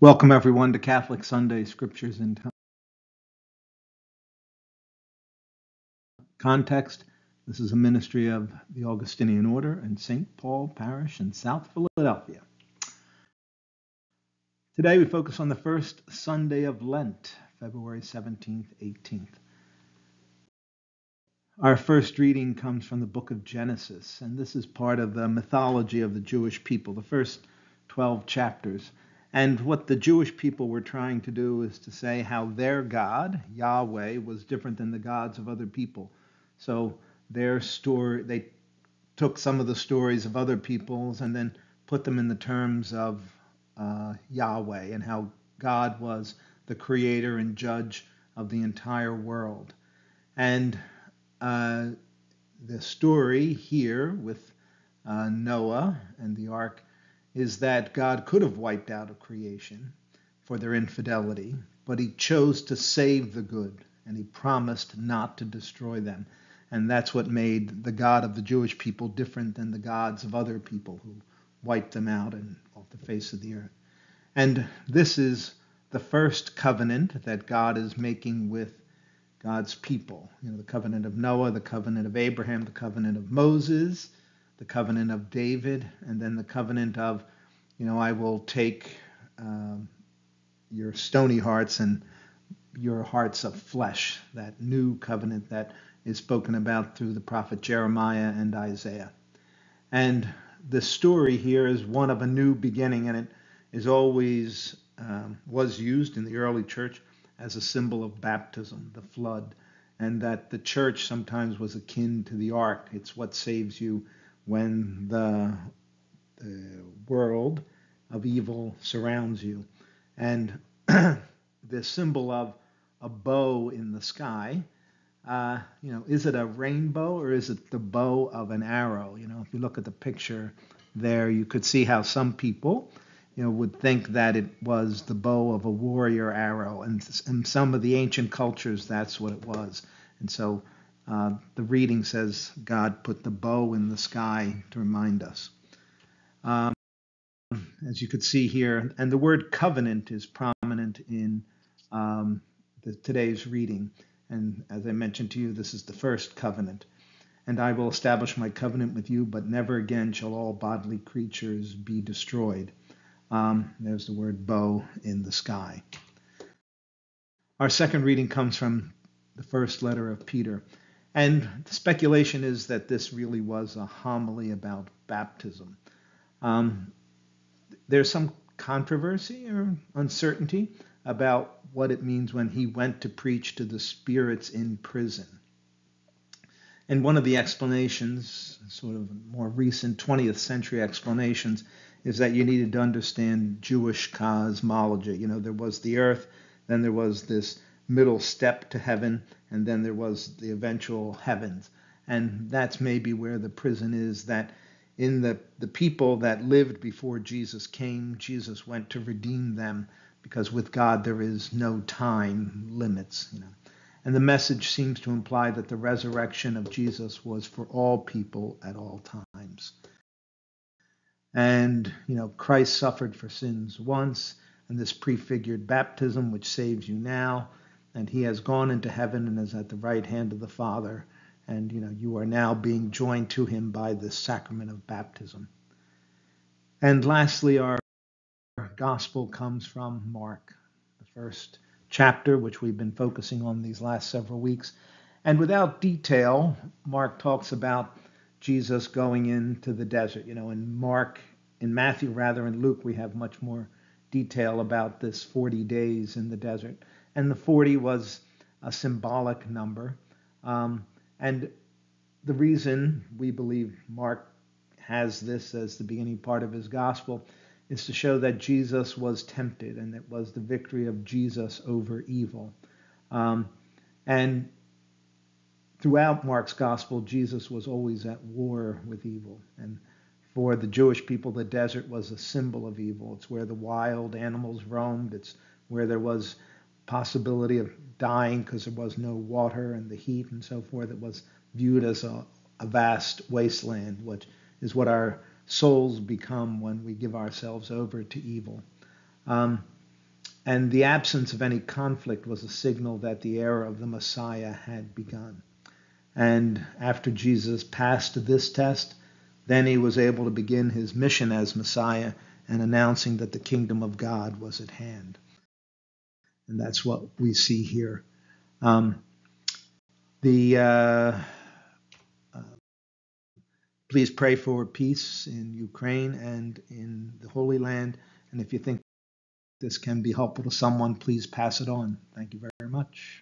Welcome, everyone, to Catholic Sunday Scriptures in Context. This is a ministry of the Augustinian Order and St. Paul Parish in South Philadelphia. Today we focus on the first Sunday of Lent, February 17th, 18th. Our first reading comes from the book of Genesis, and this is part of the mythology of the Jewish people, the first 12 chapters. And what the Jewish people were trying to do is to say how their God, Yahweh, was different than the gods of other people. So their story, they took some of the stories of other peoples and then put them in the terms of Yahweh and how God was the creator and judge of the entire world. And the story here with Noah and the ark is that God could have wiped out a creation for their infidelity, but he chose to save the good, and he promised not to destroy them. And that's what made the God of the Jewish people different than the gods of other people who wiped them out and off the face of the earth. And this is the first covenant that God is making with God's people. The covenant of Noah, the covenant of Abraham, the covenant of Moses, the covenant of David, and then the covenant of, I will take your stony hearts and your hearts of flesh, that new covenant that is spoken about through the prophet Jeremiah and Isaiah. And the story here is one of a new beginning, and it is always was used in the early church as a symbol of baptism, the flood, and that the church sometimes was akin to the ark. It's what saves you when the world of evil surrounds you. And the symbol of a bow in the sky, is it a rainbow or is it the bow of an arrow? If you look at the picture there, you could see how some people, would think that it was the bow of a warrior arrow. And in some of the ancient cultures, that's what it was. And so the reading says God put the bow in the sky to remind us. As you could see here, and the word covenant is prominent in today's reading. And as I mentioned to you, this is the first covenant. And I will establish my covenant with you, but never again shall all bodily creatures be destroyed. There's the word bow in the sky. Our second reading comes from the first letter of Peter. And the speculation is that this really was a homily about baptism. There's some controversy or uncertainty about what it means when he went to preach to the spirits in prison. And one of the explanations, sort of more recent 20th century explanations, is that you needed to understand Jewish cosmology. There was the earth, then there was this middle step to heaven, and then there was the eventual heavens. And that's maybe where the prison is, that in the people that lived before Jesus came, Jesus went to redeem them, because with God there is no time limits. And the message seems to imply that the resurrection of Jesus was for all people at all times. And, Christ suffered for sins once, and this prefigured baptism, which saves you now. And he has gone into heaven and is at the right hand of the Father. And, you are now being joined to him by this sacrament of baptism. And lastly, our gospel comes from Mark, the first chapter, which we've been focusing on these last several weeks. And without detail, Mark talks about Jesus going into the desert. In Matthew, and Luke, we have much more detail about this 40 days in the desert. And the 40 was a symbolic number. And the reason we believe Mark has this as the beginning part of his gospel is to show that Jesus was tempted, and it was the victory of Jesus over evil. And throughout Mark's gospel, Jesus was always at war with evil. And for the Jewish people, the desert was a symbol of evil. It's where the wild animals roamed. It's where there was possibility of dying because there was no water and the heat and so forth. It was viewed as a vast wasteland, which is what our souls become when we give ourselves over to evil. And the absence of any conflict was a signal that the era of the Messiah had begun. And after Jesus passed this test, then he was able to begin his mission as Messiah and announcing that the kingdom of God was at hand. And that's what we see here. Um, the Please pray for peace in Ukraine and in the Holy Land. And if you think this can be helpful to someone, please pass it on. Thank you very much.